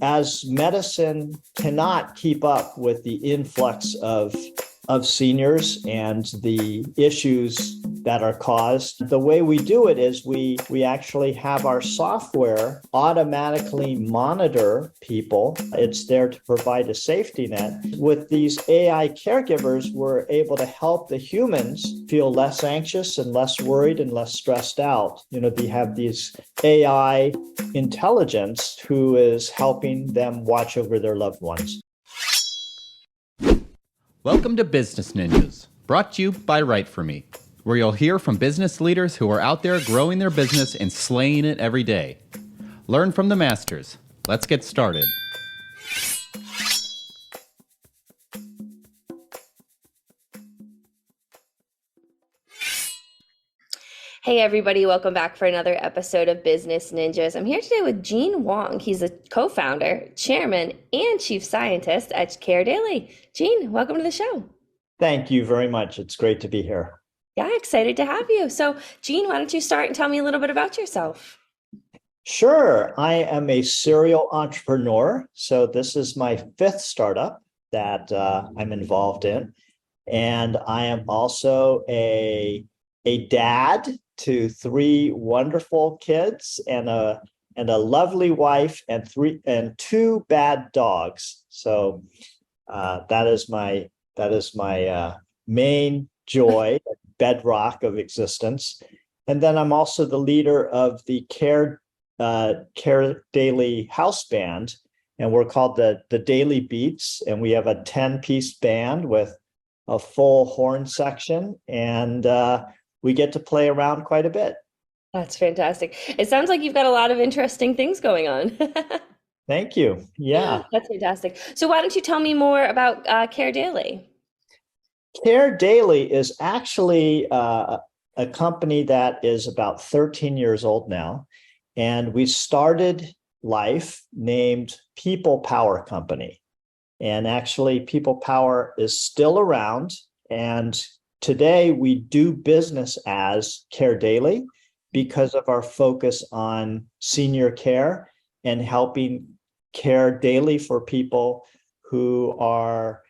as medicine cannot keep up with the influx of seniors and the issues that are caused, the way we do it is we actually have our software automatically monitor people. It's there to provide a safety net. With these AI caregivers, we're able to help the humans feel less anxious and less worried and less stressed out. They have these AI intelligence who is helping them watch over their loved ones. Welcome to Business Ninjas, brought to you by WriteForMe, where you'll hear from business leaders who are out there growing their business and slaying it every day. Learn from the masters. Let's get started. Hey everybody, welcome back for another episode of Business Ninjas. I'm here today with Gene Wang. He's a co-founder, chairman, and chief scientist at Care Daily. Gene, welcome to the show. Thank you very much. It's great to be here. Yeah, excited to have you. So Gene, why don't you start and tell me a little bit about yourself? Sure. I am a serial entrepreneur. So this is my fifth startup that I'm involved in. And I am also a dad to three wonderful kids and a lovely wife and two bad dogs. So that is my main joy, bedrock of existence. And then I'm also the leader of the Care Daily house band, and we're called the Daily Beats, and we have a 10-piece band with a full horn section, and we get to play around quite a bit. That's fantastic. It sounds like you've got a lot of interesting things going on. Thank you. Yeah. That's fantastic. So why don't you tell me more about Care Daily? Care Daily is actually a company that is about 13 years old now. And we started life named People Power Company. And actually, People Power is still around. And today, we do business as Care Daily because of our focus on senior care and helping care daily for people who are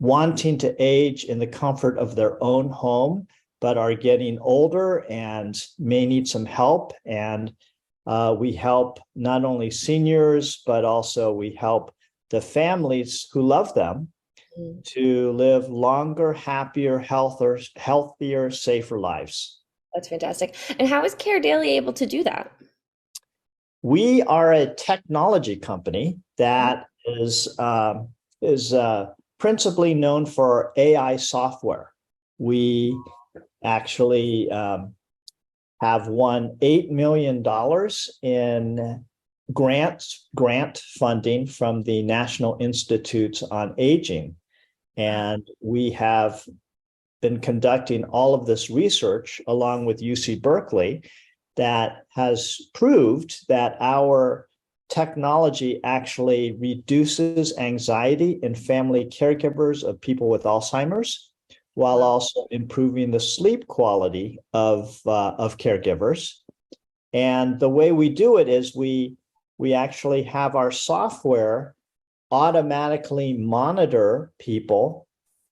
wanting to age in the comfort of their own home, but are getting older and may need some help. And we help not only seniors, but also we help the families who love them to live longer, happier, healthier, safer lives. That's fantastic. And how is Care Daily able to do that? We are a technology company that is principally known for AI software. We actually have won $8 million in grant funding from the National Institutes on Aging. And we have been conducting all of this research along with UC Berkeley that has proved that our technology actually reduces anxiety in family caregivers of people with Alzheimer's, while also improving the sleep quality of caregivers. And the way we do it is we actually have our software automatically monitor people,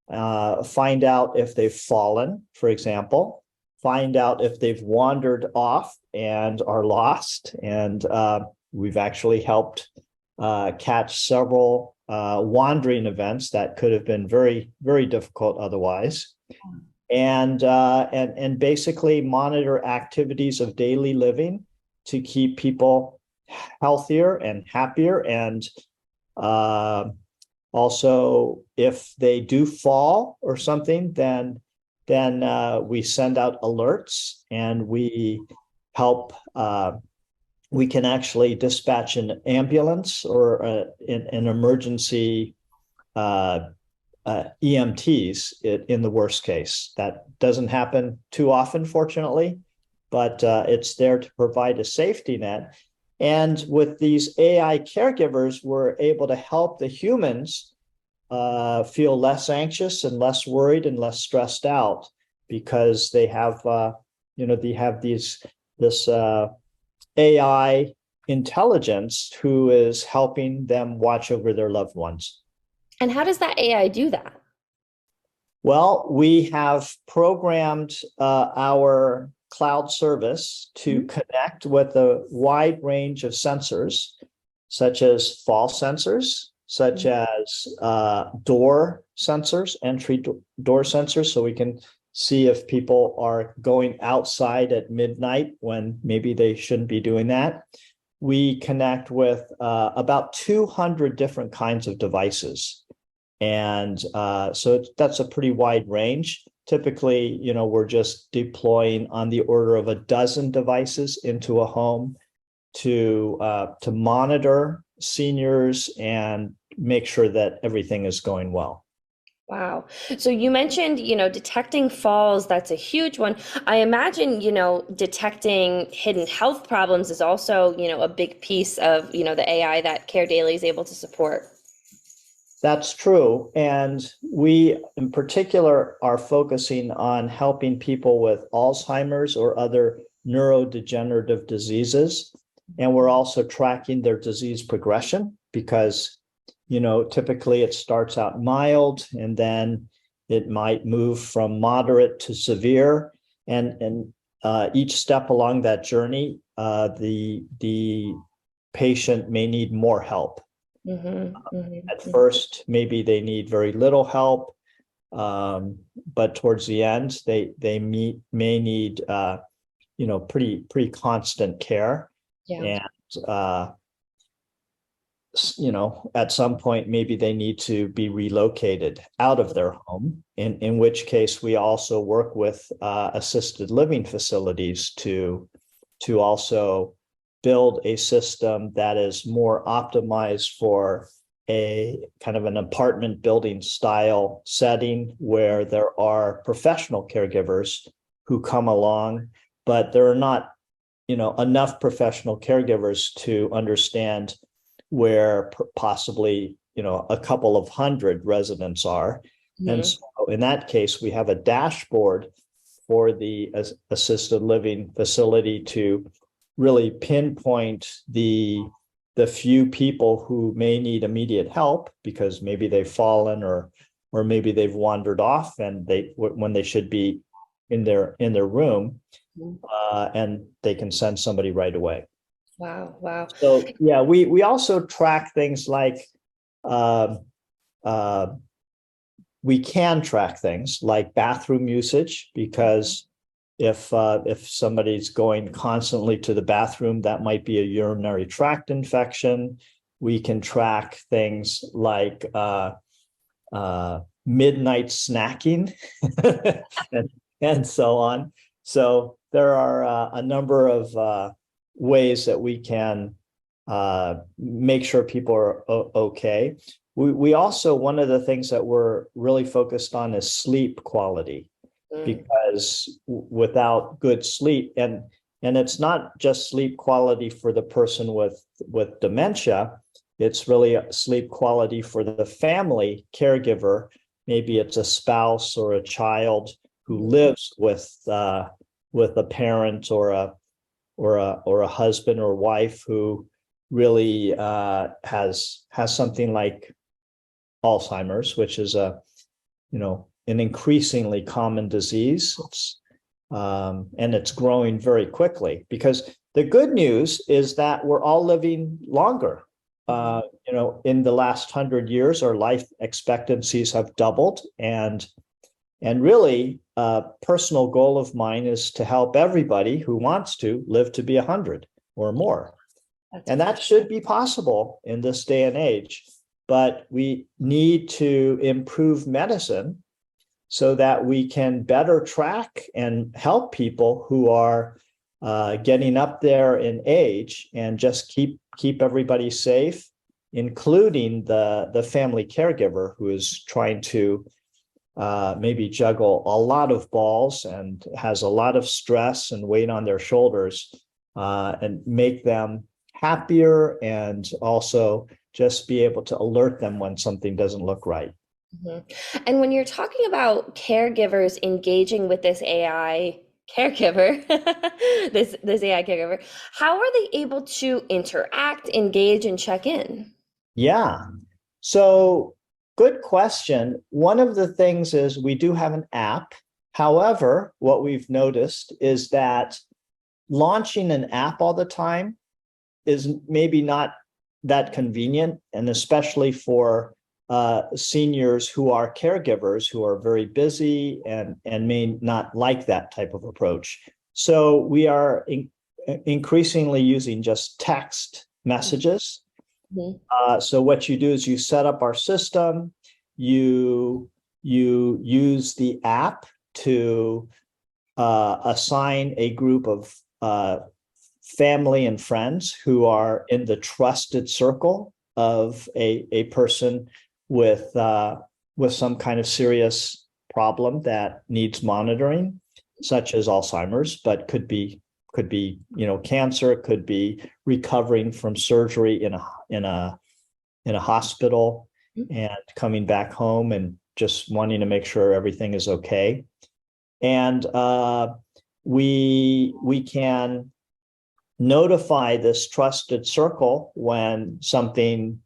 find out if they've fallen, for example, find out if they've wandered off and are lost. And we've actually helped catch several wandering events that could have been very, very difficult otherwise. And basically monitor activities of daily living to keep people healthier and happier. And also, if they do fall or something, then we send out alerts and we help. We can actually dispatch an ambulance or an emergency EMTs in the worst case. That doesn't happen too often, fortunately, but it's there to provide a safety net. And with these AI caregivers, we're able to help the humans feel less anxious and less worried and less stressed out because they have, this AI intelligence who is helping them watch over their loved ones. And how does that AI do that? Well, we have programmed our cloud service to connect with a wide range of sensors, such as fall sensors, such as door sensors, entry door sensors, so we can see if people are going outside at midnight when maybe they shouldn't be doing that. We connect with about 200 different kinds of devices. And so that's a pretty wide range. Typically, we're just deploying on the order of a dozen devices into a home to monitor seniors and make sure that everything is going well. Wow. So you mentioned, detecting falls, that's a huge one. I imagine, detecting hidden health problems is also, a big piece of, the AI that Care Daily is able to support. That's true. And we, in particular, are focusing on helping people with Alzheimer's or other neurodegenerative diseases. And we're also tracking their disease progression because, typically it starts out mild and then it might move from moderate to severe. And each step along that journey, the patient may need more help. At first, maybe they need very little help, but towards the end, they may need pretty constant care. Yeah. And at some point, maybe they need to be relocated out of their home. In which case, we also work with assisted living facilities to also build a system that is more optimized for a kind of an apartment building style setting where there are professional caregivers who come along, but there are not, enough professional caregivers to understand where possibly, a couple of hundred residents are. And so in that case, we have a dashboard for the assisted living facility to really pinpoint the few people who may need immediate help because maybe they've fallen or maybe they've wandered off and when they should be in their room, and they can send somebody right away. Wow. So yeah, we also track things like we can track things like bathroom usage because if somebody's going constantly to the bathroom, that might be a urinary tract infection. We can track things like midnight snacking and so on. So there are a number of ways that we can make sure people are okay. We also, one of the things that we're really focused on is sleep quality. Because without good sleep, and it's not just sleep quality for the person with dementia, it's really sleep quality for the family caregiver. Maybe it's a spouse or a child who lives with a parent or a husband or wife who really has something like Alzheimer's, which is an increasingly common disease. And it's growing very quickly because the good news is that we're all living longer. In the last 100 years, our life expectancies have doubled. And really, a personal goal of mine is to help everybody who wants to live to be 100 or more. And that should be possible in this day and age. But we need to improve medicine so that we can better track and help people who are getting up there in age and just keep everybody safe, including the family caregiver who is trying to maybe juggle a lot of balls and has a lot of stress and weight on their shoulders, and make them happier and also just be able to alert them when something doesn't look right. And when you're talking about caregivers engaging with this AI caregiver, this AI caregiver, how are they able to interact, engage, and check in? Yeah. So good question. One of the things is we do have an app. However, what we've noticed is that launching an app all the time is maybe not that convenient, and especially for seniors who are caregivers who are very busy and may not like that type of approach. So we are increasingly using just text messages. Mhm. So what you do is you set up our system, you use the app to assign a group of family and friends who are in the trusted circle of a person with some kind of serious problem that needs monitoring, such as Alzheimer's, but could be cancer, could be recovering from surgery in a hospital and coming back home and just wanting to make sure everything is okay. And we can notify this trusted circle when something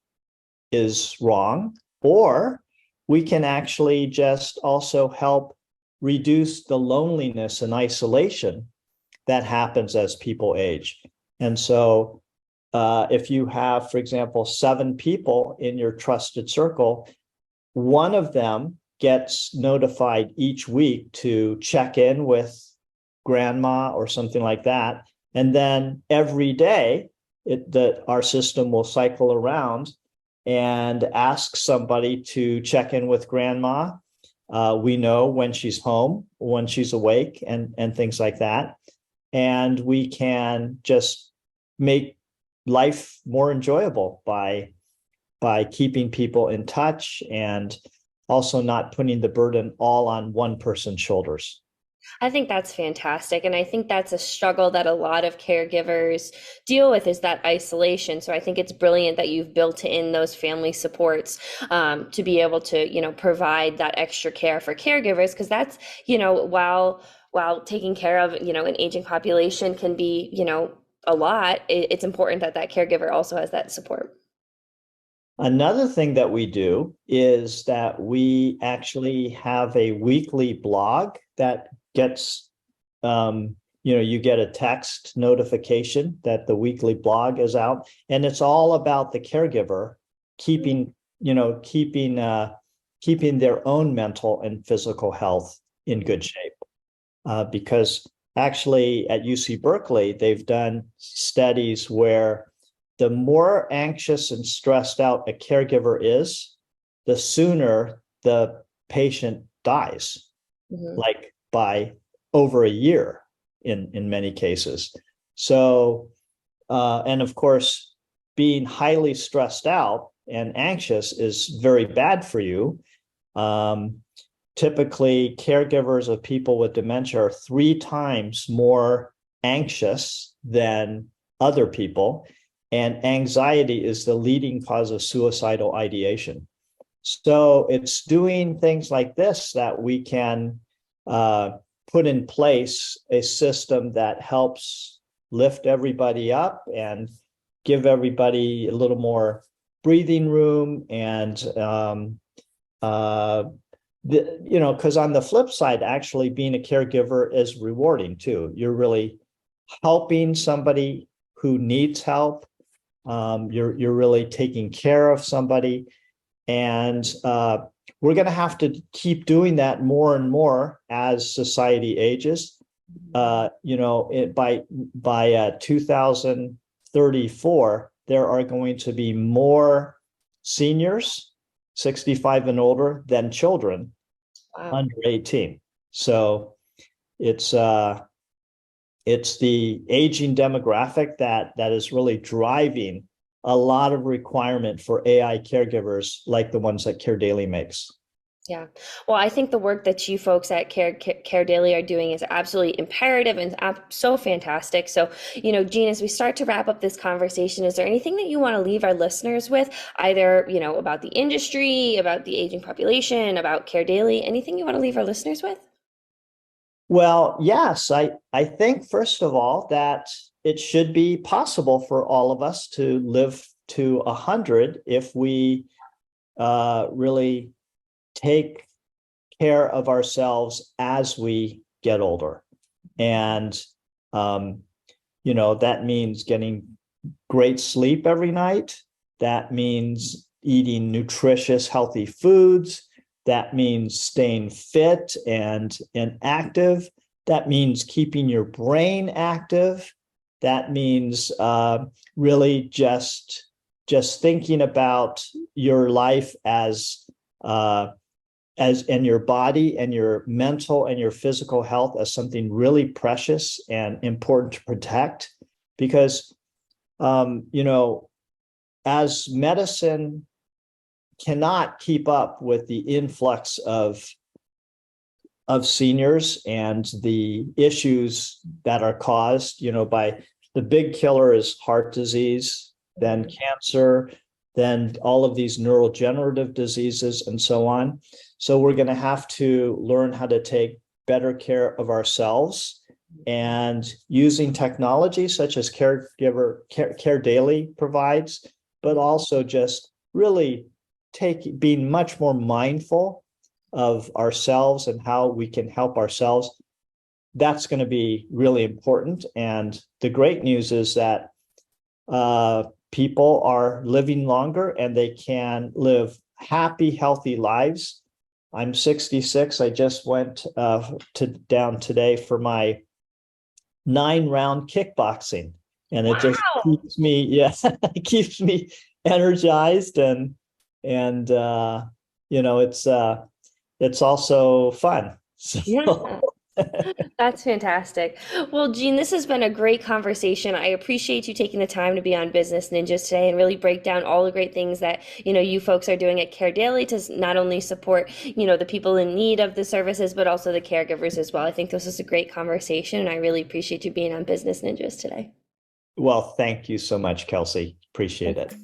is wrong, or we can actually just also help reduce the loneliness and isolation that happens as people age. And so if you have, for example, 7 people in your trusted circle, one of them gets notified each week to check in with grandma or something like that. And then every day our system will cycle around and ask somebody to check in with grandma. We know when she's home, when she's awake, and things like that. And we can just make life more enjoyable by keeping people in touch and also not putting the burden all on one person's shoulders. I think that's fantastic. And I think that's a struggle that a lot of caregivers deal with, is that isolation. So I think it's brilliant that you've built in those family supports to be able to, provide that extra care for caregivers. Because that's, while taking care of, an aging population can be, a lot, it's important that that caregiver also has that support. Another thing that we do is that we actually have a weekly blog that gets, you get a text notification that the weekly blog is out, and it's all about the caregiver keeping their own mental and physical health in good shape. Because actually at UC Berkeley, they've done studies where the more anxious and stressed out a caregiver is, the sooner the patient dies, like by over a year in many cases. So, and of course, being highly stressed out and anxious is very bad for you. Typically, caregivers of people with dementia are 3 times more anxious than other people. And anxiety is the leading cause of suicidal ideation. So it's doing things like this that we can put in place a system that helps lift everybody up and give everybody a little more breathing room. And, because on the flip side, actually being a caregiver is rewarding too. You're really helping somebody who needs help. You're really taking care of somebody, and we're going to have to keep doing that more and more as society ages. By 2034, there are going to be more seniors 65 and older than children under 18. So it's the aging demographic that is really driving a lot of requirement for AI caregivers like the ones that Care Daily makes. Yeah. Well, I think the work that you folks at Care Daily are doing is absolutely imperative and so fantastic. So, Jean, as we start to wrap up this conversation, is there anything that you want to leave our listeners with, either, about the industry, about the aging population, about Care Daily, anything you want to leave our listeners with? Well, yes, I think first of all that it should be possible for all of us to live to 100 if we really take care of ourselves as we get older. And, that means getting great sleep every night. That means eating nutritious, healthy foods. That means staying fit and active. That means keeping your brain active. That means really just thinking about your life as and your body and your mental and your physical health as something really precious and important to protect. Because as medicine cannot keep up with the influx of seniors and the issues that are caused, by the big killer is heart disease, then cancer, then all of these neurodegenerative diseases and so on. So we're going to have to learn how to take better care of ourselves, and using technology such as Caregiver, Care Daily provides, but also just really being much more mindful of ourselves and how we can help ourselves. That's going to be really important. And the great news is that people are living longer and they can live happy, healthy lives. I'm 66. I just went down today for my 9-round kickboxing, and it just keeps me, it keeps me energized, and it's also fun. So. Yeah. That's fantastic. Well, Gene, this has been a great conversation. I appreciate you taking the time to be on Business Ninjas today and really break down all the great things that, you folks are doing at Care Daily to not only support, the people in need of the services, but also the caregivers as well. I think this was a great conversation, and I really appreciate you being on Business Ninjas today. Well, thank you so much, Kelsey. Appreciate it.